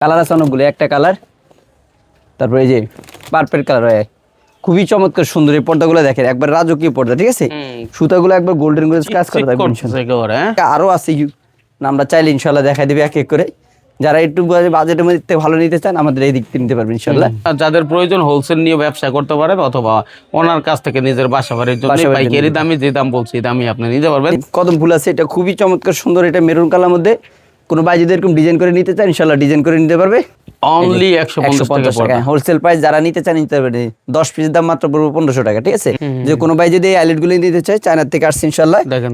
Colour আছে অনেকগুলো, একটা কালার, তারপরে এই যে পার্পল কালার হয়, খুবই চমৎকার সুন্দর। এই পর্দাগুলো দেখেন একবার রাজকীয় পর্দা, ঠিক আছে, সুতাগুলো একবার গোল্ডেন করে কাজ করা থাকবে ইনশাআল্লাহ। আরো আছে আমরা চাইলে ইনশাআল্লাহ দেখাই দিবে এক এক করে। যারা একটু বাজেটের মধ্যে ভালো নিতে চান আমাদের এই দিক থেকে নিতে পারবেন ইনশাআল্লাহ। যাদের প্রয়োজন হোলসেল নিয়ে ব্যবসা করতে পারেন, অথবা ওনার কাছ থেকে নিজের বাসা বাড়ির জন্য পাইকারি দামে যে দাম বলছি দামই আপনি নিতে পারবেন। কদম ফুল আছে, এটা খুবই চমৎকার সুন্দর, এটা মেরুন কালার মধ্যে। কোনো ভাই যদি এরকম ডিজাইন করে নিতে চান ইনশাআল্লাহ ডিজাইন করে নিতে পারবে। অনলি 150 টাকা হোলসেল প্রাইস, যারা নিতে চান নিতে পারবে। 10 পিসের দাম মাত্র পড়বে 1500 টাকা, ঠিক আছে। যে কোনো ভাই যদি এই আইলেট গুলো নিতে চায়, চায়না থেকে আসছে ইনশাআল্লাহ। দেখেন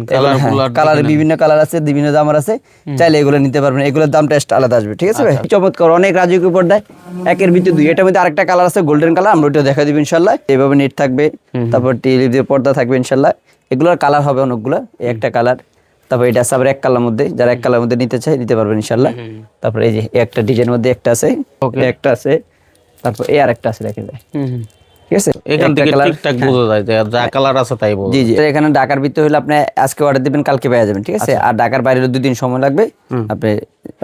কালার বিভিন্ন কালার আছে, বিভিন্ন দামের আছে, চাইলে এগুলো নিতে পারবেন। এগুলোর দাম টেস্ট আলাদা আসবে, ঠিক আছে ভাই। চমৎকার অনেক রাজকীয় পর্দায় একের ভিতরে দুই। এটার মধ্যে আরেকটা কালার আছে গোল্ডেন কালার, আমরা ওটা দেখা দিব ইনশাআল্লাহ। এইভাবে নেট থাকবে, তারপর টিলিপ দিয়ে পর্দা থাকবে ইনশাআল্লাহ। এগুলোর কালার হবে অনেকগুলো, একটা কালার, তারপর এটা আছে আবার এক কালার মধ্যে। যারা এক কালার মধ্যে নিতে চায় নিতে পারবেন ইনশাআল্লাহ। তারপর এই যে একটা ডিজাইন মধ্যে একটা আছে, একটা আছে, তারপর এই আরেকটা আছে, দেখেন ভাই, ঠিক আছে। এখান থেকে ঠিকঠাক বোঝা যায় যে যা কালার আছে তাই বোঝা। জি জি, এখানে ঢাকার ভিতরে হলে আপনি আজকে অর্ডার দিবেন, কালকে পেয়ে যাবেন, ঠিক আছে। আর ঢাকার বাইরে 2 দিন সময় লাগবে আপনি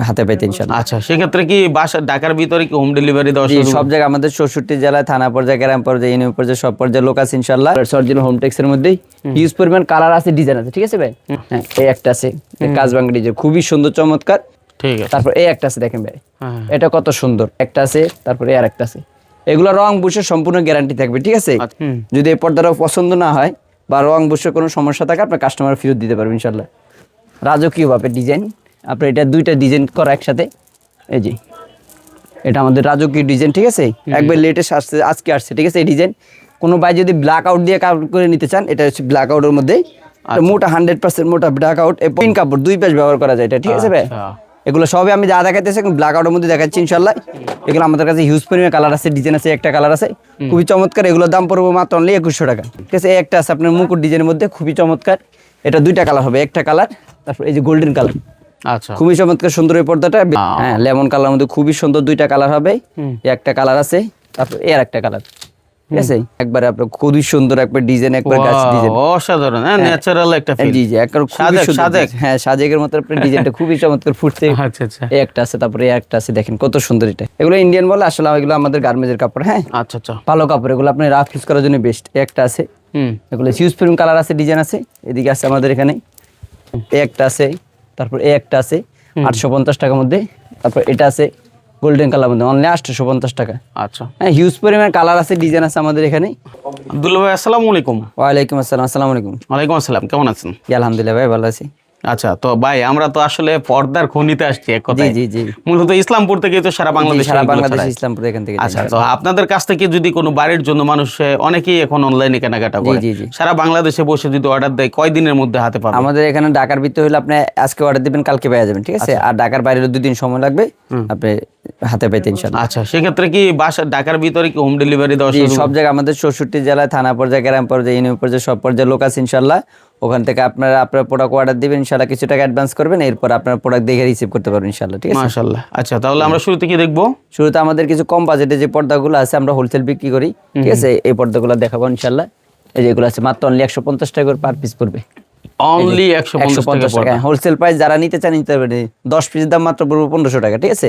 হাতে পেতে ইনশাআল্লাহ। আচ্ছা, সেক্ষেত্রে কি বাসা ঢাকার ভিতরে কি হোম ডেলিভারি দেওয়া শুরু? সব জায়গায় আমাদের 64 জেলায়, থানা পর্যায়ে, গ্রাম পর্যায়ে, ইউনিয়ন পর্যায়ে, সব পর্যায়ে লোক আছে ইনশাআল্লাহ। অরিজিনাল হোম টেক্সের মধ্যেই ইউজ পরিমাণ কালার আছে, ডিজাইন আছে, ঠিক আছে ভাই। হ্যাঁ, এই একটা আছে কাজবাঙ্গা ডিজাইন, খুবই সুন্দর চমৎকার, ঠিক আছে। তারপর এই একটা আছে, দেখেন ভাই, এটা কত সুন্দর একটা আছে, তারপরে আর একটা আছে। এগুলো রং বুশের সম্পূর্ণ গ্যারান্টি থাকবে, ঠিক আছে। যদি এই পর্দাটাও পছন্দ না হয় বা রং বুশের কোনো সমস্যা থাকে, আপনার কাস্টমার ফেরত দিতে পারবেন ইনশাআল্লাহ। রাজকীয় ভাবে ডিজাইন, আপনার এটা দুইটা ডিজাইন করা একসাথে। এই যে এটা আমাদের রাজকীয় ডিজাইন, ঠিক আছে, একবার লেটেস্ট আসছে, আজকে আসছে, ঠিক আছে। এই ডিজাইন কোনো ভাই যদি ব্ল্যাক আউট দিয়ে কাপড় করে নিতে চান, এটা হচ্ছে ব্ল্যাক আউটের মধ্যে মোটা 100% মোটা ব্ল্যাক আউট। পিন কাপড় 2 পেজ ব্যবহার করা যায় এটা, ঠিক আছে ভাই। এগুলো সবই আমি যা দেখাইতেছি ব্ল্যাক আউটের মধ্যে দেখাচ্ছি ইনশাআল্লাহ। এগুলো আমাদের কাছে হিউজ পরিমাণে কালার আছে, ডিজাইন আছে, একটা কালার আছে, খুবই চমৎকার। এগুলোর দাম পড়বে মাত্র অনলি 2100 টাকা, ঠিক আছে। একটা আছে আপনার মুকুট ডিজাইনের মধ্যে, খুবই চমৎকার। এটা 2টা কালার হবে, একটা কালার, তারপর এই যে গোল্ডেন কালার, আচ্ছা, খুবই চমৎকার সুন্দর এই পর্দাটা। হ্যাঁ, লেমন কালার মধ্যে খুবই সুন্দর, 2টা কালার হবে, একটা কালার আছে, তারপর এর একটা কালার, ঠিক আছে। একবারে আপনার খুবই সুন্দর একবার ডিজাইন, একবার গাছ ডিজাইন, অসাধারণ, ন্যাচারাল একটা ফিল। জি জি, একবার খুবই সুন্দর, হ্যাঁ সাজেকের মতো আপনার ডিজাইনটা খুবই চমৎকার ফুটছে। আচ্ছা আচ্ছা, এই একটা আছে, তারপরে এই একটা আছে, দেখেন কত সুন্দর। এটা এগুলো ইন্ডিয়ান বলে, আসলে এগুলো আমাদের গার্মেন্টসের কাপড়। হ্যাঁ, আচ্ছা আচ্ছা, ভালো কাপড় এগুলো, আপনি রাফ ইউজ করার জন্য বেস্ট। একটা আছে, এগুলো হিউজ পরিমাণ কালার আছে, ডিজাইন আছে। এদিকে আছে আমাদের এখানে এই একটা আছে, তারপর এই একটা আছে 850 টাকার মধ্যে, তারপর এটা আছে গোল্ডেন কালার মধ্যে অনলি 850 টাকা। আচ্ছা, হ্যাঁ, হিউজ পরিমাণ কালার আছে, ডিজাইন আছে আমাদের এখানে। আব্দুল্লাহ ভাই, আসসালামু আলাইকুম। ওয়ালাইকুম আসসালাম। আসসালামু আলাইকুম। ওয়ালাইকুম আসসালাম, কেমন আছেন? আলহামদুলিল্লাহ ভাই, ভালো আছি। আচ্ছা, তো ভাই আমরা তো আসলে পর্দার খনিতে আসছি এক কথায়। জি জি, মূলত ইসলামপুর থেকে তো সারা বাংলাদেশ, সারা বাংলাদেশ ইসলামপুর এখান থেকে। আচ্ছা, তো আপনাদের কাছ থেকে যদি কোনো বাড়ির জন্য মানুষ, অনেকেই এখন অনলাইনে কেনাকাটা করে, সারা বাংলাদেশে বসে যদি অর্ডার দেয়, কয় দিনের মধ্যে হাতে পাবে? আমাদের এখানে ঢাকার ভিতরে হলে আপনি আজকে অর্ডার দিবেন, কালকে পেয়ে যাবেন, ঠিক আছে। আর ঢাকার বাইরে 2 দিন সময় লাগবে আপনি হাতে পেতে ইনশাআল্লাহ। আচ্ছা, সেক্ষেত্রে কি বাসা ঢাকার ভিতরে কি হোম ডেলিভারি দেওয়া শুরু? সব জায়গায় আমাদের 64 জেলায়, থানা পর্যায়ে, গ্রাম পর্যায়ে, ইউনিয়ন পর্যায়ে, সব পর্যায়ে লোক আছে ইনশাআল্লাহ। ওখান থেকে আপনার প্রোডাক্ট অর্ডার দিবেন ইনশাআল্লাহ, কিছু টাকা অ্যাডভান্স করবেন, এরপর আপনার প্রোডাক্ট দেখে রিসিভ করতে পারবেন ইনশাআল্লাহ, ঠিক আছে। মাশাআল্লাহ। আচ্ছা, তাহলে আমরা শুরুতে কি দেখবো? শুরুতে আমাদের কিছু কম বাজেটে যে পর্দাগুলো আছে আমরা হোলসেল বিক্রি করি, ঠিক আছে। এই পর্দাগুলো দেখাবো ইনশাআল্লাহ। এই যেগুলো আছে মাত্র অনলি 150 টাকা করে পার পিস পড়বে। অনলি 150 টাকা হোলসেল প্রাইস, যারা নিতে চান নিতে পারবেন। 10 পিসের দাম মাত্র পড়বে 1500 টাকা, ঠিক আছে।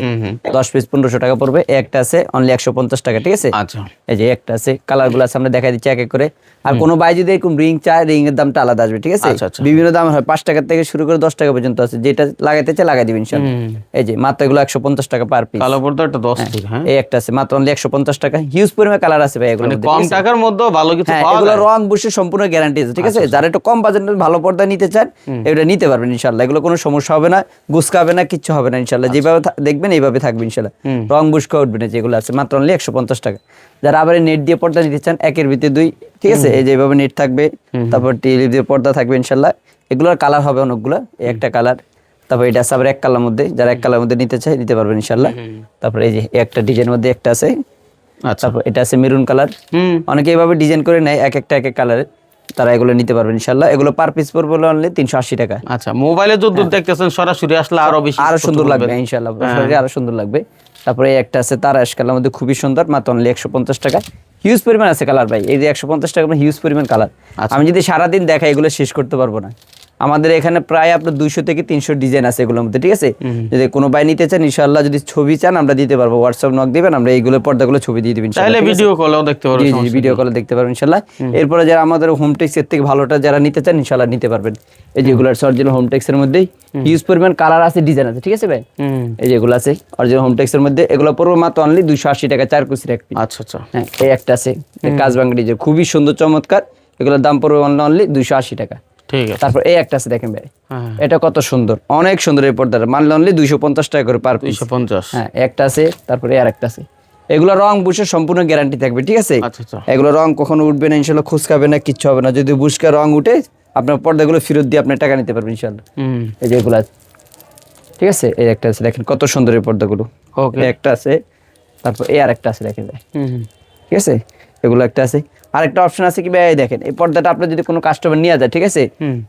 10 পিস 1500 টাকা পড়বে। একটা আছে অনলি 150 টাকা, ঠিক আছে। আচ্ছা, এই যে একটা আছে, কালারগুলো আছে আমরা দেখাই দিচ্ছি এক এক করে। আর কোনো ভাই যদি এরকম রিং চায়, রিং এর দামটা আলাদা আসবে, ঠিক আছে। বিভিন্ন দাম হয়, 5 টাকা থেকে শুরু করে 10 টাকা পর্যন্ত আছে, যেটা লাগাইতে চায় লাগাই দিবেন ইনশাআল্লাহ। এই যে মাত্র এগুলো 150 টাকা পার পিস। কালো পর্দাটা 10 টাকা। হ্যাঁ, এই একটা আছে মাত্র অনলি 150 টাকা। হিউজ পরিমাণে কালার আছে ভাই, এগুলো কম টাকার মধ্যে ভালো কিছু পাওয়া যায়। এগুলো রং বুশের সম্পূর্ণ গ্যারান্টি আছে, ঠিক আছে। যারা একটু কম বাজেটের ভালো পর্দা নিতে চান, এটা নিতে পারবেন ইনশাআল্লাহ। এগুলো কোনো সমস্যা হবে না, গুছকাবে না, কিচ্ছু হবে না ইনশাআল্লাহ। যেভাবে দেখবেন এইভাবে থাকবে ইনশাআল্লাহ, রং বুশকা উঠবে না। যেগুলো আছে মাত্র অনলি 150 টাকা। যারা আবার নেট দিয়ে পর্দা নিতে চান, একের ভিতরে 2, ঠিক আছে। এই যেভাবে নেট থাকবে, তারপর টিলিপ দিয়ে পর্দা থাকবে ইনশাআল্লাহ। এগুলোর কালার হবে অনেকগুলো, একটা কালার, তারপর এটা আছে আবার এক কালার মধ্যে। যারা এক কালার মধ্যে নিতে চায় নিতে পারবেন ইনশাআল্লাহ। তারপর এই যে একটা ডিজাইন মধ্যে একটা আছে, তারপর এটা আছে মেরুন কালার। অনেকে এইভাবে ডিজাইন করে নেয় এক একটা এক এক কালারের, তারা এগুলো নিতে পারবেন ইনশাআল্লাহ। এগুলো পার পিস পড়বে অনলি 380 টাকা। আচ্ছা, মোবাইলে যদি দেখতেছেন, সরাসরি আসলে আরো বেশি, আরো সুন্দর লাগবে ইনশাআল্লাহ, সরাসরি আরো সুন্দর লাগবে। তারপরে এই একটা আছে তারা আশ কালার মধ্যে, খুবই সুন্দর, মাত্র অনলি 150 টাকা। হিউজ পরিমাণ আছে কালার ভাই, এই যে 150 টাকা হিউজ পরিমাণ কালার। আমি যদি সারাদিন দেখাই এগুলো শেষ করতে পারবো না। আমাদের এখানে প্রায় আপনার 200 থেকে 300 ডিজাইন আছে এগুলোর মধ্যে, ঠিক আছে। যদি কোনো ভাই নিতে চান ইনশাআল্লাহ, যদি ছবি চান আমরা দিতে পারবো, হোয়াটসঅ্যাপ নক দিবেন, আমরা এইগুলো পর্দাগুলো ছবি দিয়ে দিবেন চাইলে ভিডিও কলেও দেখতে পারবেন। জি ভিডিও কলে দেখতে পারবেন ইনশাআল্লাহ। এরপরে যারা আমাদের হোমটেক্স এর থেকে ভালোটা যারা নিতে চান ইনশাআল্লাহ নিতে পারবেন। এই যেগুলো অরিজিনাল হোমটেক্স এর মধ্যেই হিউজ পরিমাণ কালার আছে, ডিজাইন আছে, ঠিক আছে ভাই। এই যেগুলো আছে অরিজিনাল হোমটেক্স এর মধ্যে, এগুলো পড়বে মাত্র অনলি 280 টাকা 4 কুচির এক পিস। আচ্ছা আচ্ছা। হ্যাঁ এই একটা আছে কাজবাঙ্গি ডিজাইন, খুবই সুন্দর চমৎকার, এগুলোর দাম পড়বে অনলি 280 টাকা। ঠিক আছে। তারপর এই একটা আছে দেখেন ভাই, এটা কত সুন্দর, অনেক সুন্দর এই পর্দাটা, মানলে অনলি 250 টাকা করে পার পিস। 250। হ্যাঁ একটা আছে, তারপরে আর একটা আছে। এগুলো রং বুশের সম্পূর্ণ গ্যারান্টি থাকবে, ঠিক আছে। আচ্ছা আচ্ছা। এগুলো রং কখনো উঠবে না ইনশাআল্লাহ, খুশকাবে না, কিচ্ছু হবে না। যদি বুশকা রং উঠে আপনার পর্দাগুলো ফেরত দিয়ে আপনি টাকা নিতে পারবেন ইনশাআল্লাহ। এই যে এগুলো আছে, ঠিক আছে। এই একটা আছে দেখেন কত সুন্দর এই পর্দাগুলো। ওকে। একটা আছে, তারপর এই আর একটা আছে দেখেন ভাই, ঠিক আছে। এগুলো একটা আছে, আরেকটা অপশন আছে কি ভাই, দেখেন এই পর্দাটা আপনি যদি কোনো কাস্টমার নিয়ে যায়, ঠিক আছে,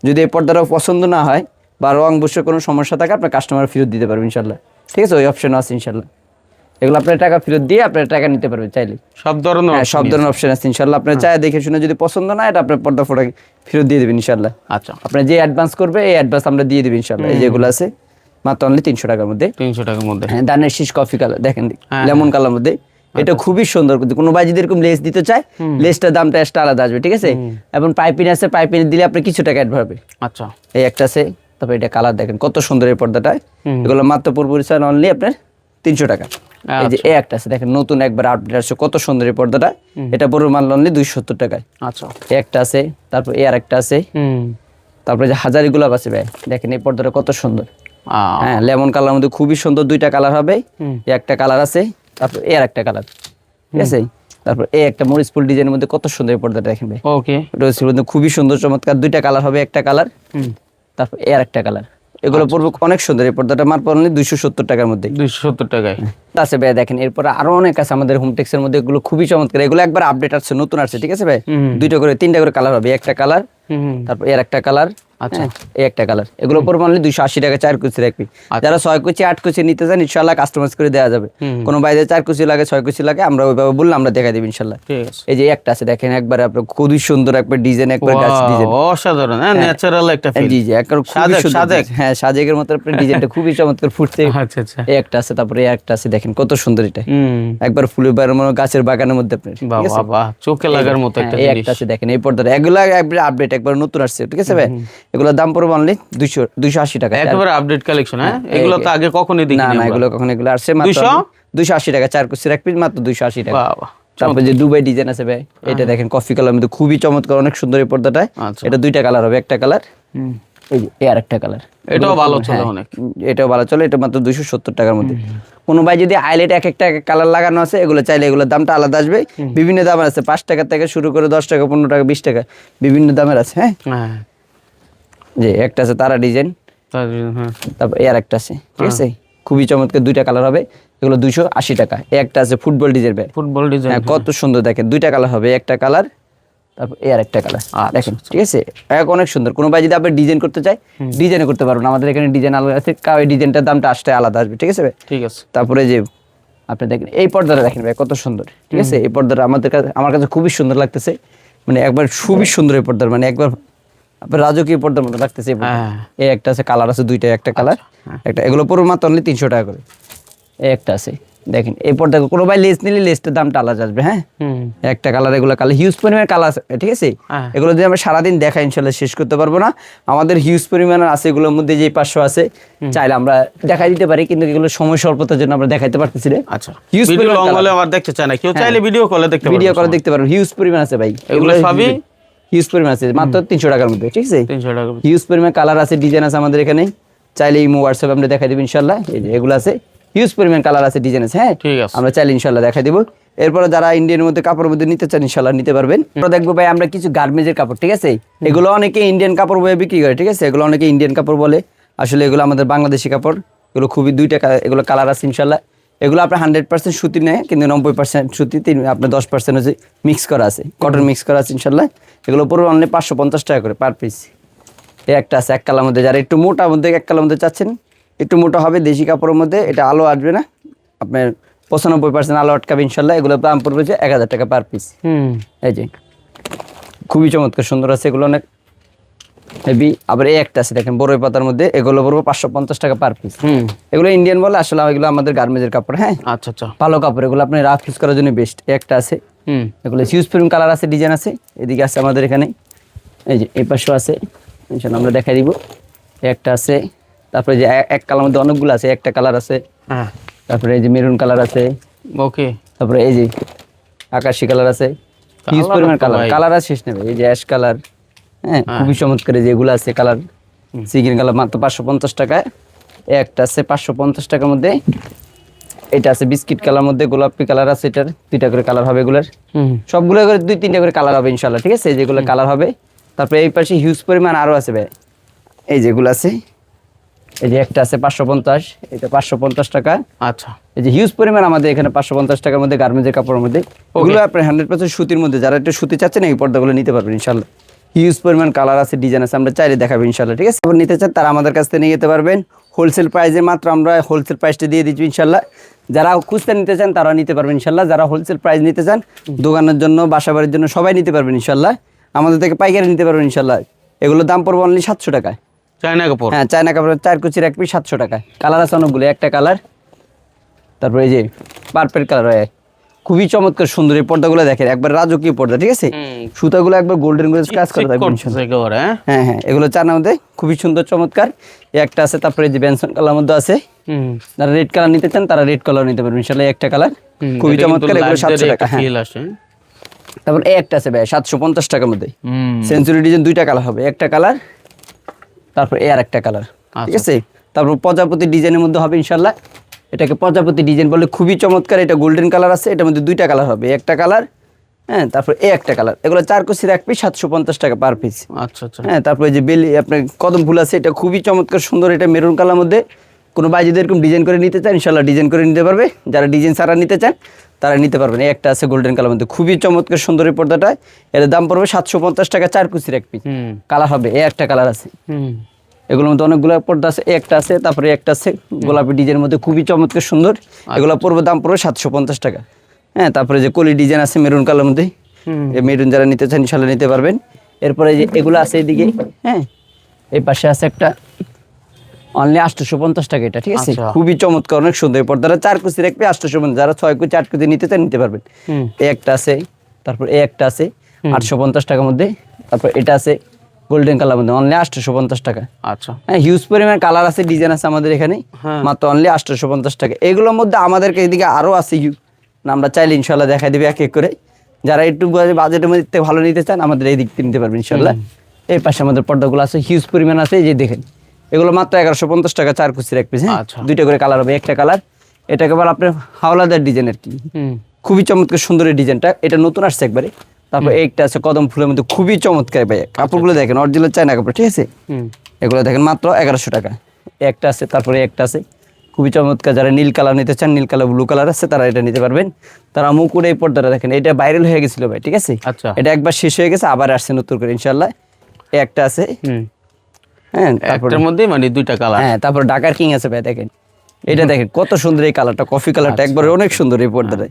যদি এই পর্দাটা পছন্দ না হয় বা রং বুশের কোনো সমস্যা থাকে আপনার কাস্টমার ফেরত দিতে পারবেন ইনশাআল্লাহ, ঠিক আছে। ওই অপশন আছে ইনশাআল্লাহ, এগুলো আপনার টাকা ফেরত দিয়ে আপনার টাকা নিতে পারবেন চাইলে। সব ধরনের সব ধরনের অপশন আছে ইনশাআল্লাহ। আপনার চায় দেখে শুনে যদি পছন্দ না এটা আপনার পর্দা ফোটা ফেরত দিয়ে দেবেন ইনশাআল্লাহ। আচ্ছা। আপনি যে অ্যাডভান্স করবে এই অ্যাডভান্স আমরা দিয়ে দেব ইনশাআল্লাহ। এই যেগুলো আছে মাত্র অনলি 300 টাকার মধ্যে। 300 টাকার মধ্যে। হ্যাঁ দানের শীষ কফি কালার দেখেন, লেমন কালার মধ্যে, এটা খুবই সুন্দর। কোনো ভাই যদি এরকম লেস দিতে চায় লেসটার দামটা এক্সট্রা আলাদা আসবে, ঠিক আছে। এবং পাইপিং আছে, পাইপিং দিলে আপনি কিছু টাকা অ্যাড পাবে। আচ্ছা। এই একটা আছে, তারপর এটা কালার দেখেন কত সুন্দর এই পর্দাটা, এগুলো মাত্র পড়বে অনলি আপনার 300 টাকা। এই যে এই একটা আছে দেখেন নতুন একবার আপডেট আসছে, কত সুন্দর এই পর্দাটা, এটা পড়বে মাত্র অনলি 270 টাকায়। আচ্ছা। এই একটা আছে, তারপর এই আর একটা আছে, তারপরে যে হাজারি গোলাপ আছে ভাই, দেখেন এই পর্দাটা কত সুন্দর। হ্যাঁ লেমন কালার মধ্যে খুবই সুন্দর, দুইটা কালার হবে, একটা কালার আছে, তারপর এই আর একটা কালার, ঠিক আছে। তারপর এই একটা মরিচ ফুল ডিজাইনের মধ্যে কত সুন্দর এই পর্দাটা দেখেন ভাই। ওকে। মরিচ ফুলের মধ্যে খুবই সুন্দর চমৎকার, দুইটা কালার হবে, একটা কালার, তারপর এই আর একটা কালার, এগুলো পড়বে অনেক সুন্দর। এই পর্দাটা মাত্র অনলি 270 টাকার মধ্যে। 270 টাকায় আছে ভাই। দেখেন এরপর আরো অনেক আছে আমাদের হোমটেক্সের মধ্যে, এগুলো খুবই চমৎকার, এগুলো একবার আপডেট আসছে, নতুন আসছে, ঠিক আছে ভাই। দুইটা করে তিনটা করে কালার হবে, একটা কালার, তারপর এর একটা কালার, আচ্ছা এই একটা কালার, এগুলো পড়বে অনলি 280 টাকা 4 কুচি রাখবি। যারা 6 কুচি 8 কুচি নিতে চান ইনশাআল্লাহ কাস্টমাইজ করে দেওয়া যাবে। কোনো বাইরে 4 কুচি লাগে 6 কুচি লাগে আমরা ওইভাবে বললে আমরা দেখাই দেব ইনশাআল্লাহ। ঠিক আছে। এই যে একটা আছে দেখেন একবার আপনার খুবই সুন্দর একবার ডিজাইন, একবার গাছ ডিজাইন, অসাধারণ, হ্যাঁ ন্যাচারাল একটা ফিল। জি জি একবার খুবই সুন্দর, সাজেক, হ্যাঁ সাজেকের মতো আপনার ডিজাইনটা খুবই চমৎকার ফুটছে। আচ্ছা আচ্ছা। এই একটা আছে, তারপরে এই একটা আছে দেখেন কত সুন্দর, এটা একবার ফুলের বাগানের মতো গাছের বাগানের মধ্যে আপনার, ঠিক আছে। বাহ বাহ, চোখে লাগার মতো একটা এই জিনিস। একটা আছে দেখেন এই পর্দাটা, এগুলা একবার আপডেট একবার নতুন আসছে, ঠিক আছে ভাই। এগুলোর দাম পড়বে অনলি 280 টাকা, একেবারে আপডেট কালেকশন। হ্যাঁ এগুলো তো আগে কখনোই দেখিনি না না, এগুলো কখনো, এগুলো আসছে মাত্র 280 টাকা 4 কুচি রাখবি, মাত্র 280 টাকা। বাহ বাহ। তারপর যে দুবাই ডিজাইন আছে ভাই, এটা দেখেন কফি কালার মধ্যে খুবই চমৎকার, অনেক সুন্দর এই পর্দাটা। এটা দুইটা কালার হবে, একটা কালার, এই যে এই আরেকটা কালার, এটাও ভালো চলে অনেক, এটাও ভালো চলে, এটা মাত্র 270 টাকার মধ্যে। কোনো ভাই যদি আইলেট এক একটা কালার লাগানো আছে এগুলো চাইলে এগুলোর দামটা আলাদা আসবে, বিভিন্ন দামের আছে, 5 টাকা থেকে শুরু করে 10 টাকা 15 টাকা 20 টাকা বিভিন্ন দামের আছে। হ্যাঁ যে একটা আছে তারা ডিজাইন, তারপর এর একটা আছে, ঠিক আছে, খুবই চমৎকার, দুইটা কালার হবে, এগুলো 280 টাকা। একটা আছে ফুটবল ডিজাইন ভাই, ফুটবল ডিজাইন, কত সুন্দর দেখেন, দুইটা কালার হবে, একটা কালার, তারপর এর একটা কালার দেখেন, ঠিক আছে, অনেক সুন্দর। কোনো ভাই যদি আপনি ডিজাইন করতে চায় ডিজাইন করতে পারবেন, আমাদের এখানে ডিজাইন আলাদা আছে, এই ডিজাইনটার দামটা আসতে আলাদা আসবে, ঠিক আছে ভাই। ঠিক আছে। তারপরে যে আপনি দেখেন এই পর্দাটা দেখেন ভাই কত সুন্দর, ঠিক আছে। এই পর্দাটা আমার কাছে খুবই সুন্দর লাগতেছে, মানে একবার খুবই সুন্দর এই পর্দার, মানে একবার আপনার রাজকীয় পর্দার মতো লাগতেছে। এই একটা আছে কালার আছে, দুইটা, একটা কালার, একটা, এগুলো পুরো মাত্র অনলি 300 টাকা করে। এই একটা আছে দেখেন এই পর্দা, কোনো ভাই লেস নিলে লেসটার দামটা আলাদা আসবে। হ্যাঁ একটা কালার, এগুলো কালার হিউজ পরিমাণের কালার আছে, ঠিক আছে। এগুলো যদি আমরা সারাদিন দেখা ইনশাল্লাহ শেষ করতে পারবো না, আমাদের হিউজ পরিমাণের আছে, এগুলোর মধ্যে যে 500 আছে চাইলে আমরা দেখাই দিতে পারি, কিন্তু এগুলো সময় স্বল্পতার জন্য আমরা দেখাইতে পারতেছি না। আচ্ছা, হিউজ পরিমাণ লং হলে আবার দেখতে চায় না কেউ, চাইলে ভিডিও কলে দেখতে পারবে, ভিডিও কলে দেখতে পারবেন, হিউজ পরিমাণ আছে ভাই, এগুলো সবই হিউজ পরিমাণ আছে, মাত্র 300 টাকার মধ্যে, ঠিক আছে। 300 টাকা হিউজ পরিমাণ কালার আছে, ডিজাইন আছে আমাদের এখানে, চাইলে ইমো হোয়াটসঅ্যাপ আমরা দেখাই দেব ইনশাল্লাহ। এই যে এগুলো আছে, হিউজ পরিমাণ কালার আছে, ডিজাইন আছে। হ্যাঁ ঠিক আছে, আমরা চাইলে ইনশাল্লাহ দেখাই দেবো। এরপরে যারা ইন্ডিয়ানের মধ্যে কাপড়ের মধ্যে নিতে চান ইনশাল্লাহ নিতে পারবেন। আমরা দেখবো ভাই আমরা কিছু গার্মেন্টসের কাপড়, ঠিক আছে, এগুলো অনেকে ইন্ডিয়ান কাপড় বলে বিক্রি করে, ঠিক আছে, এগুলো অনেকে ইন্ডিয়ান কাপড় বলে, আসলে এগুলো আমাদের বাংলাদেশি কাপড়, এগুলো খুবই দুইটা এগুলো কালার আছে ইনশাল্লাহ। এগুলো আপনার 100% সুতি নেয়, কিন্তু 90% সুতি, আপনার 10% হচ্ছে মিক্স করা আছে, কটন মিক্স করা আছে ইনশাল্লাহ। এগুলো পুরো অনলি 550 টাকা করে পার পিস। এই একটা আছে এক কালার মধ্যে, যারা একটু মোটা মধ্যে এক কালার মধ্যে চাচ্ছেন, একটু মোটা হবে, দেশি কাপড়ের মধ্যে, এটা আলো আসবে না, আপনার 95% আলো আটকাবে ইনশাল্লাহ। এগুলো দাম পড়বে যে 1000 টাকা পার পিস। এই যে খুবই চমৎকার সুন্দর আছে, এগুলো অনেক হেভি। আবার এই একটা আছে দেখেন বড়ই পাতার মধ্যে, এগুলো পড়বো 550 টাকা পার পিস। এগুলো ইন্ডিয়ান বলে, আসলে এগুলো আমাদের গার্মেন্টসের কাপড়। হ্যাঁ, আচ্ছা আচ্ছা, ভালো কাপড়, এগুলো আপনি রাফ ইউজ করার জন্য বেস্ট। একটা আছে, এগুলো হিউজ প্রিন্ট কালার আছে, ডিজাইন আছে। এদিকে আছে আমাদের এখানে, এই যে এই পাশেও আছে, ইনশাআল্লাহ আমরা দেখাই দিব। একটা আছে, তারপরে যে এক কালার মধ্যে অনেকগুলো আছে, একটা কালার আছে, তারপরে এই যে মেরুন কালার আছে, ওকে, তারপরে এই যে আকাশি কালার আছে, হিউজ পরিমাণ কালার, কালার আর শেষ নেবে। এই যে অ্যাশ কালার, হ্যাঁ খুবই চমৎকার। যেগুলো আছে কালার, সিগিন কালার মাত্র 550 টাকায়। একটা আছে 550 টাকার মধ্যে। এটা আছে বিস্কিট কালার মধ্যে, গোলাপি কালার আছে, এটার 2টা করে কালার হবে। এগুলোর সবগুলো করে 2-3টা করে কালার হবে ইনশাআল্লাহ, ঠিক আছে? যেগুলো কালার হবে। তারপরে এই পাশে হিউজ পরিমাণ আরো আছে ভাই, এই যেগুলো আছে। এই যে একটা আছে 550, এটা 550 টাকা। আচ্ছা, এই যে হিউজ পরিমাণ আমাদের এখানে 550 টাকার মধ্যে গার্মেন্টসের কাপড়ের মধ্যে। ওগুলো আপনার 100% সুতির মধ্যে, যারা একটু সুতি চাচ্ছেন এই পর্দাগুলো নিতে পারবেন ইনশাআল্লাহ। হিউজ পরিমাণ কালার আছে, ডিজাইন আছে, আমরা চাইলে দেখাবো ইনশাআল্লাহ, ঠিক আছে? আবার নিতে চান তারা আমাদের কাছ থেকে নিয়ে যেতে পারবেন হোলসেল প্রাইসে। মাত্র আমরা হোলসেল প্রাইসটা দিয়ে দিচ্ছি ইনশাআল্লাহ। যারা খুচরা নিতে চান তারা নিতে পারবেন ইনশাআল্লাহ। যারা হোলসেল প্রাইস নিতে চান, দোকানের জন্য, বাসা বাড়ির জন্য সবাই নিতে পারবেন ইনশাআল্লাহ। আমাদের থেকে পাইকারি নিতে পারবেন ইনশাআল্লাহ। এগুলোর দাম পড়বে অনলি 700 টাকায়। চায়না কাপড়, হ্যাঁ চায়না কাপড়, 4 কুচির এক পিস 700 টাকায়। কালার আছে অনেকগুলো, একটা কালার, তারপরে এই যে পার্পেল কালার হয়, খুবই চমৎকার সুন্দর। এই পর্দাগুলো দেখেন, একবার রাজকীয় পর্দা, ঠিক আছে? সুতাগুলো একবার গোল্ডেন করে কাজ করা থাকবে ইনশাআল্লাহ। হ্যাঁ হ্যাঁ, এগুলো চায়নার মধ্যে খুবই সুন্দর চমৎকার। একটা আছে, তারপরে যে বেনসন কালার মধ্যে আছে। যারা রেড কালার নিতে চান তারা রেড কালার নিতে পারবেন ইনশাআল্লাহ। একটা কালার খুবই চমৎকার, এগুলো 700 টাকা। হ্যাঁ, তারপর এই একটা আছে ভাই 750 টাকার মধ্যে, সেঞ্চুরি ডিজাইন, 2টা কালার হবে, একটা কালার, তারপর এর একটা কালার, ঠিক আছে? তারপর প্রজাপতি ডিজাইনের মধ্যে হবে ইনশাআল্লাহ। এটাকে প্রজাপতি ডিজাইন বলে, খুবই চমৎকার। এটা গোল্ডেন কালার আছে, এটার মধ্যে 2টা কালার হবে, একটা কালার, হ্যাঁ, তারপর এই একটা কালার। এগুলো 4 কুচির এক পিস 750 টাকা পার পিস। আচ্ছা আচ্ছা, হ্যাঁ, তারপরে যে বেলি আপনার কদম ফুল আছে, এটা খুবই চমৎকার সুন্দর। এটা মেরুন কালার মধ্যে, কোনো ভাই যদি এরকম ডিজাইন করে নিতে চান ইনশাআল্লাহ ডিজাইন করে নিতে পারবে। যারা ডিজাইন ছাড়া নিতে চান তারা নিতে পারবেন। এই একটা আছে গোল্ডেন কালার মধ্যে, খুবই চমৎকার সুন্দর এই পর্দাটা। এর দাম পড়বে 750 টাকা, 4 কুচির এক পিস। কালার হবে, এই একটা কালার আছে। এগুলোর মধ্যে অনেকগুলো পর্দা আছে, একটা আছে, তারপরে একটা আছে গোলাপি ডিজাইনের মধ্যে, খুবই চমৎকার সুন্দর। এগুলো পড়বে, দাম পড়বে 750 টাকা। হ্যাঁ, তারপরে যে কলি ডিজাইন আছে মেরুন কালার মধ্যে, এই মেরুন যারা নিতে চান ইনশাআল্লাহ নিতে পারবেন। এরপরে যে এগুলো আছে এদিকে, হ্যাঁ, এই পাশে আছে একটা, অনলি 850 টাকা এটা, ঠিক আছে? খুবই চমৎকার, অনেক সুন্দর এই পর্দাটা। 4 কুচির এক পিস 850, যারা 6 কুচি 8 কুচি নিতে চান নিতে পারবেন। এই একটা আছে, তারপর এই একটা আছে 850 টাকার মধ্যে, তারপর এটা আছে গোল্ডেন কালার মধ্যে, অনলি 850 টাকা। আচ্ছা, হ্যাঁ, হিউজ পরিমাণ কালার আছে, ডিজাইন আছে আমাদের এখানে, মাত্র অনলি 850 টাকা। এগুলোর মধ্যে আমাদেরকে এদিকে আরো আছে, আমরা চাইলে ইনশাআল্লাহ দেখাই দেবে এক এক করে। যারা একটু বাজেটের মধ্যে ভালো নিতে চান আমাদের এই দিক থেকে নিতে পারবেন ইনশাআল্লাহ। এই পাশে আমাদের পর্দাগুলো আছে, হিউজ পরিমাণ আছে, এই যে দেখেন, এগুলো মাত্র 1150 টাকা, 4 কুচির এক পিস। হ্যাঁ, 2টা করে কালার হবে, একটা কালার, এটা কেবল আপনার হাওলাদার ডিজাইন আর কি, খুবই চমৎকার সুন্দর এই ডিজাইনটা। এটা নতুন আসছে একবারে। তারপর একটা আছে কদম ফুলের মধ্যে, খুবই চমৎকার ভাই। কাপড়গুলো দেখেন, অরিজিনাল চায়না কাপড়, ঠিক আছে? এগুলো দেখেন মাত্র 1100 টাকা। একটা আছে, তারপরে একটা আছে, খুবই চমৎকার। যারা নীল কালার নিতে চান, নীল কালার, ব্লু কালার আছে, তারা এটা নিতে পারবেন। তারা মুকুর এই পর্দাটা দেখেন, এটা ভাইরাল হয়ে গেছিল ভাই, ঠিক আছে? এটা একবার শেষ হয়ে গেছে, আবার আসছে নতুন করে ইনশাআল্লাহ। একটা আছে, হ্যাঁ, তারপরে মধ্যে মানে 2টা কালার। হ্যাঁ, তারপর ঢাকার কিং আছে ভাই, দেখেন এটা, দেখেন কত সুন্দর এই কালারটা, কফি কালারটা, একবারে অনেক সুন্দর এই পর্দাটা।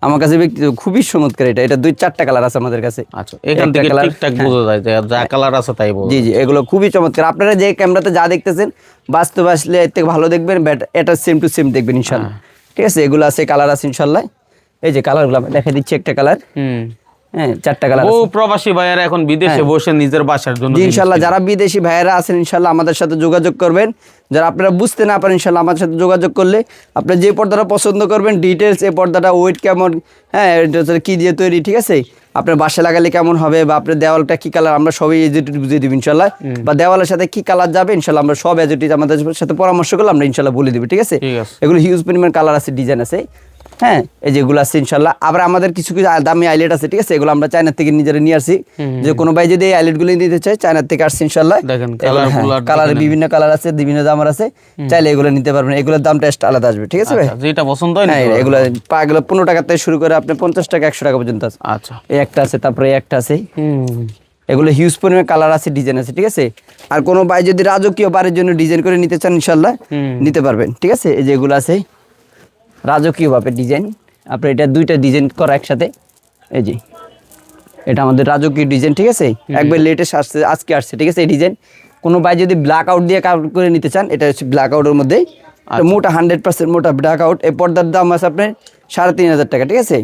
আমার কাছে খুবই চমৎকার এটা। এটা 2-4টা কালার আছে আমাদের কাছে। আচ্ছা, এখান থেকে ঠিকঠাক বোঝা যায় যে যা কালার আছে তাই বোঝা যায়। জি জি, এগুলো খুবই চমৎকার। আপনারা যে ক্যামেরাতে যা দেখতেছেন, বাস্তবে আসলে এর থেকে ভালো দেখবেন, বাট এটা সেম টু সেম দেখবেন ইনশাআল্লাহ, ঠিক আছে? এগুলো আছে, কালার আছে ইনশাআল্লাহ। এই যে কালারগুলো আমি দেখাই দিচ্ছি, একটা কালার, হ্যাঁ, 4টা কালার। ও প্রবাসী ভাইয়ারা এখন বিদেশে বসে নিজের বাসার জন্য ইনশাআল্লাহ, যারা বিদেশি ভাইয়েরা আছেন ইনশাআল্লাহ আমাদের সাথে যোগাযোগ করবেন। যারা আপনারা বুঝতে না পারেন ইনশাআল্লাহ আমাদের সাথে যোগাযোগ করলে আপনারা যে পর্দাটা পছন্দ করবেন, ডিটেলস, এই পর্দাটা ওয়েট কেমন, হ্যাঁ, এটা কি দিয়ে তৈরি, ঠিক আছে, আপনার বাসা লাগালে কেমন হবে, বা আপনার দেওয়ালটা কি কালার, আমরা সবই এজেটিভ বুঝিয়ে দিব ইনশাআল্লাহ। বা দেওয়ালের সাথে কি কালার যাবে ইনশাআল্লাহ আমরা সব এজেটিভ আমাদের সাথে পরামর্শ করলে আমরা ইনশাআল্লাহ বলে দিব, ঠিক আছে? এগুলো হিউজ পরিমাণ কালার আছে, ডিজাইন আছে। হ্যাঁ, এই যেগুলো আছে ইনশাআল্লাহ। আবার আমাদের কিছু কিছু দামি আইলেট আছে, ঠিক আছে? এগুলো আমরা চায়না থেকে নিজেরা নিয়ে আসি। যে কোনো ভাই যদি এই আইলেটগুলো নিতে চায়, চায়না থেকে আসছে ইনশাআল্লাহ। কালার বিভিন্ন কালার আছে, বিভিন্ন দাম আছে, চাইলে এগুলো নিতে পারবেন। এগুলোর দামটা একটু আলাদা আসবে, ঠিক আছে ভাই? যেটা পছন্দ হয়, হ্যাঁ, এগুলো 15 টাকা থেকে শুরু করে আপনি 50 টাকা 100 টাকা পর্যন্ত আছে। আচ্ছা, এই একটা আছে, তারপরে এই একটা আছে। এগুলো হিউজ পরিমাণে কালার আছে, ডিজাইন আছে, ঠিক আছে? আর কোনো ভাই যদি রাজকীয় বাড়ির জন্য ডিজাইন করে নিতে চান ইনশাআল্লাহ নিতে পারবেন, ঠিক আছে? এই যে এগুলো আছে রাজকীয় ভাবে ডিজাইন, আপনার এটা 2টা ডিজাইন করা একসাথে। এই যে এটা আমাদের রাজকীয় ডিজাইন, ঠিক আছে, একবার লেটেস্ট আসছে, আজকে আসছে, ঠিক আছে। এই ডিজাইন কোনো ভাই যদি ব্ল্যাক আউট দিয়ে কাজ করে নিতে চান, এটা হচ্ছে ব্ল্যাক আউটের মধ্যে মোটা 100% মোটা ব্ল্যাক আউট। এই পর্দার দাম আছে আপনার 3,500 টাকা, ঠিক আছে।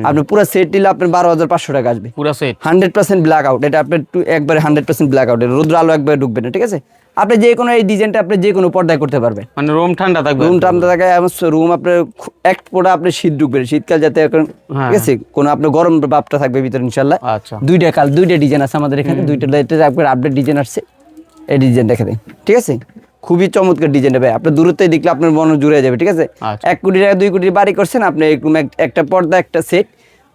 আপনি পুরো সেট নিলে আপনার 12,500 টাকা আসবে পুরো সেট, 100% ব্ল্যাক আউট। এটা আপনার একবারে 100% ব্ল্যাক আউট, রোদ্র আলো একবারে ঢুকবে না, ঠিক আছে। আপনি যে কোনো এই ডিজাইনটা আপনি যে কোনো পর্দায় করতে পারবেন, মানে রুম ঠান্ডা থাকবে, রুম ঠান্ডা থাকে, রুম আপনার এক ফোঁটা আপনার শীত ঢুকবে, শীতকাল যাতে এখন, ঠিক আছে, কোনো আপনার গরম ভাবটা থাকবে ভিতরে ইনশাল্লাহ। আচ্ছা, দুইটা ডিজাইন আছে আমাদের এখানে, দুইটা একবার আপডেট ডিজাইন আসছে। এই ডিজাইন দেখে দেন, ঠিক আছে, খুবই চমৎকার ডিজাইনটা ভাই। আপনার দূরত্বে দেখলে আপনার মন জুড়ে যাবে, ঠিক আছে। 1 কোটি টাকা 2 কোটি বাড়ি করছেন আপনি, এরকম একটা পর্দা, একটা সেট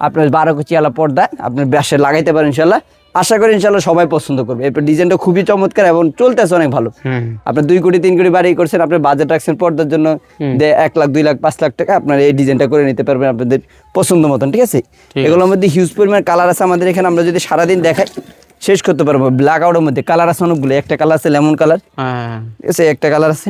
আপনার 12 কুচি আলা পর্দা আপনার বাসায় লাগাইতে পারেন ইনশাল্লাহ। আশা করি ইনশাল্লাহ সবাই পছন্দ করবে। এরপর ডিজাইনটা খুবই চমৎকার এবং চলতেছে অনেক ভালো। আপনার 2 কোটি 3 কোটি বাড়ি করছেন, আপনার বাজেট রাখছেন পর্দার জন্য 1 লাখ 2 লাখ 5 লাখ টাকা, আপনার এই ডিজাইনটা করে নিতে পারবেন আপনাদের পছন্দ মতন, ঠিক আছে। এগুলোর মধ্যে হিউজ পরিমাণ কালার আছে আমাদের এখানে, আমরা যদি সারাদিন দেখাই শেষ করতে পারবো। ব্ল্যাক আউটের মধ্যে কালার আছে অনেকগুলো, একটা কালার আছে লেমন কালার, ঠিক আছে, একটা কালার আছে।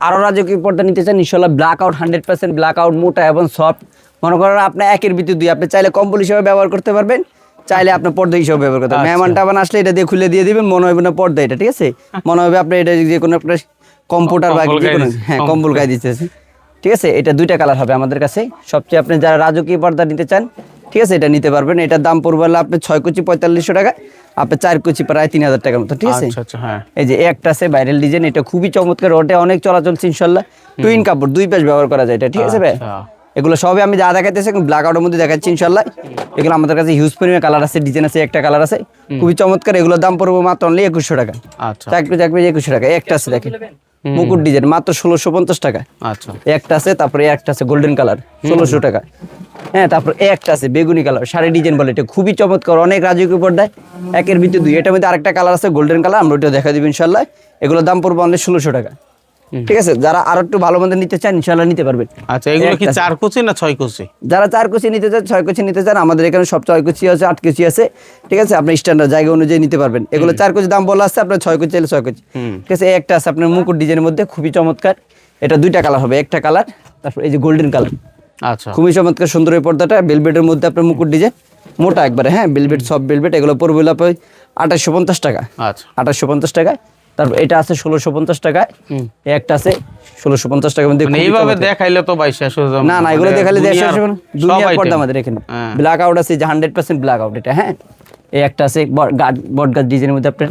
আরো রাজকীয় পর্দা নিতে চান ইনশাল্লাহ, ব্ল্যাক আউট 100% ব্ল্যাক আউট, মোটা এবং সফট। মনে করেন আপনি 1-এর ভিতর 2, আপনি চাইলে কম্বল হিসেবে ব্যবহার করতে পারবেন, চাইলে আপনার পর্দা হিসেবে ব্যবহার করতে পারবেন। মেহমান টামান আসলে এটা দিয়ে খুলে দিয়ে দিবেন, মনে হবে না পর্দা এটা, ঠিক আছে, মনে হবে আপনি এটা যে কোনো আপনার কম্পিউটার বা যে কোনো, হ্যাঁ, কম্বল গায়ে দিতেছে, ঠিক আছে। এটা 2টা কালার হবে আমাদের কাছে। সবচেয়ে আপনি যারা রাজকীয় পর্দা নিতে চান, ঠিক আছে, এটা নিতে পারবেন। এটার দাম পড়বে হলো আপনি 6 কুচি 4500 টাকা, আপনি 4 কুচি প্রায় 3000 টাকার মতো, ঠিক আছে। এই যে একটা আছে ভাইরাল ডিজাইন, এটা খুবই চমৎকার, ওটা অনেক চলাচল ইনশাল্লাহ। টুইন কাপড় 2 পাশ ব্যবহার করা যায় এটা, ঠিক আছে ভাই। এগুলো সবই আমি যা দেখাইতেছি এখন ব্ল্যাক আউটের মধ্যে দেখাচ্ছি ইনশাল্লাহ। এগুলো আমাদের কাছে হিউজ পরিমাণে কালার আছে, ডিজাইন আছে, একটা কালার আছে খুবই চমৎকার। এগুলোর দাম পড়বে মাত্র অনলি 2100 টাকা। আচ্ছা, 2100 টাকা। একটা আছে দেখেন মুকুট ডিজাইন, মাত্র 1650 টাকা। আচ্ছা, একটা আছে, তারপরে একটা আছে গোল্ডেন কালার 1600 টাকা। হ্যাঁ, তারপর একটা আছে বেগুনি কালার, শাড়ি ডিজাইন বলে, এটা খুবই চমৎকার, অনেক রাজকীয় পর্দায় 1-এর ভিতরে 2। এটার মধ্যে আরেকটা কালার আছে গোল্ডেন কালার, আমরা ওইটা দেখা দিব ইনশাল্লাহ। এগুলোর দাম পড়বে অনলি 1600 টাকা, ঠিক আছে। যারা আরো একটু ভালো মন্দ নিতে চান ইনশাল্লাহ নিতে পারবেন। আচ্ছা, এগুলো কি 4 কুচি না 6 কুচি? যারা 4 কুচি নিতে চান, 6 কুচি নিতে চান, আমাদের এখানে সব 6 কুচি আছে, 8 কুচি আছে, ঠিক আছে। আপনি স্ট্যান্ডার্ড জায়গা অনুযায়ী নিতে পারবেন। এগুলো 4 কুচি দাম বলা আছে, আপনার 6 কুচি চাইলে 6 কুচি, ঠিক আছে। একটা আছে আপনার মুকুট ডিজাইনের মধ্যে খুবই চমৎকার, এটা 2টা কালার হবে, একটা কালার, তারপর এই যে গোল্ডেন কালার। আচ্ছা, খুবই চমৎকার সুন্দর এই পর্দাটা, বেলভেটের মধ্যে আপনার মুকুট ডিজাইন, মোটা একবারে, হ্যাঁ, বেলভেট, সফট বেলভেট। এগুলো পড়বে হলো 2850 টাকা। আচ্ছা, 2850 টাকা। তারপর এটা আছে 1650 টাকা, একটা আছে 1650 টাকার মধ্যে। এইভাবে দেখাইলে তো ভাই শেষ হয়ে যাবে না, এগুলো দেখালে শেষ হবে না। দুনিয়ার পর্দা আমাদের এখানে ব্ল্যাক আউট আছে, যে 100% ব্ল্যাক আউট এটা, হ্যাঁ। এই একটা আছে বটগাছ ডিজাইনের মধ্যে আপনার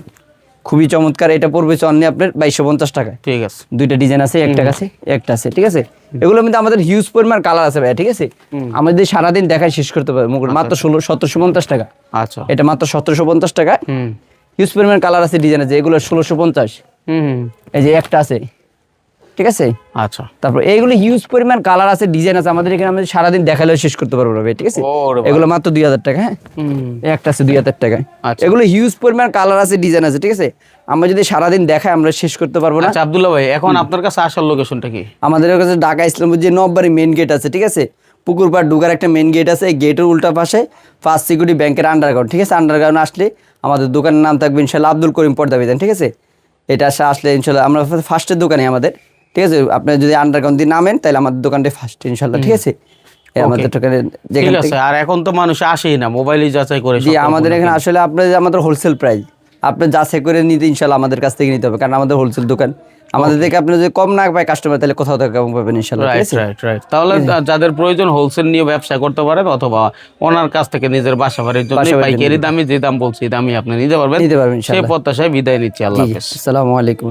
খুবই চমৎকার, এটা পড়বে অনলি আপনার 2250 টাকা, ঠিক আছে। 2টা ডিজাইন আছে, একটা আছে, একটা আছে, ঠিক আছে। এগুলোর মধ্যে আমাদের হিউজ পরিমাণ কালার আছে ভাই, ঠিক আছে। আমাদের সারাদিন দেখায় শেষ করতে পারবে। মাত্র 1750 টাকা। আচ্ছা, এটা মাত্র 1750 টাকা। হিউজ পরিমাণ কালার আছে, ডিজাইন আছে, এগুলো 1650। এই যে একটা আছে, ঠিক আছে। আচ্ছা, তারপর এইগুলো হিউজ পরিমাণ কালার আছে, ডিজাইন আছে আমাদের এখানে, আমাদের সারাদিন দেখালেও শেষ করতে পারবো ভাই, ঠিক আছে। এগুলো মাত্র 2000 টাকা। হ্যাঁ, একটা আছে 2000 টাকা। এগুলো হিউজ পরিমাণ কালার আছে, ডিজাইন আছে, ঠিক আছে। আমরা যদি সারাদিন দেখাই আমরা শেষ করতে পারবো না। আচ্ছা আব্দুল্লাহ ভাই, এখন আপনার কাছে আসার লোকেশনটা কি? আমাদের কাছে ঢাকা ইসলামপুর যে নববাড়ি মেইন গেট আছে, ঠিক আছে, পুকুরপাড় ঢুকার একটা মেইন গেট আছে, এই গেটের উল্টা পাশে ফার্স্ট সিকিউরিটি ব্যাংকের আন্ডারগ্রাউন্ড, ঠিক আছে। আন্ডারগ্রাউন্ড আসলে আমাদের দোকানের নাম থাকবে ইনশাল্লাহ আব্দুল করিম পর্দা বিধান, ঠিক আছে। এটা আসলে ইনশাল্লাহ আমরা ফার্স্টের দোকানে আমাদের, ঠিক আছে। আপনি যদি আন্ডারগ্রাউন্ড দিয়ে নামেন তাহলে আমাদের দোকানটা ফার্স্ট ইনশাল্লাহ, ঠিক আছে। আমাদের দোকানে যেখানে আর এখন তো মানুষ আসেই না, মোবাইলে যাচাই করে। জি, আমাদের এখানে আসলে আমাদের হোলসেল প্রাইস, আপনি যাচাই করে নিতে ইনশাল্লাহ আমাদের কাছ থেকে নিতে হবে, কারণ আমাদের হোলসেল দোকান। আমাদের থেকে আপনি যদি কম না পায় কাস্টমার, তাহলে কোথাও থেকে কম পাবেন ইনশাল্লাহ, ঠিক আছে। রাইট। তাহলে যাদের প্রয়োজন হোলসেল নিয়ে ব্যবসা করতে পারেন, অথবা ওনার কাছ থেকে নিজের বাসা বাড়ির জন্য পাইকারি দামে যে দাম বলছি দামই আপনি নিতে পারবেন। সেই প্রত্যাশায় বিদায় নিচ্ছি। আল্লাহ হাফেজ। আসসালামু আলাইকুম।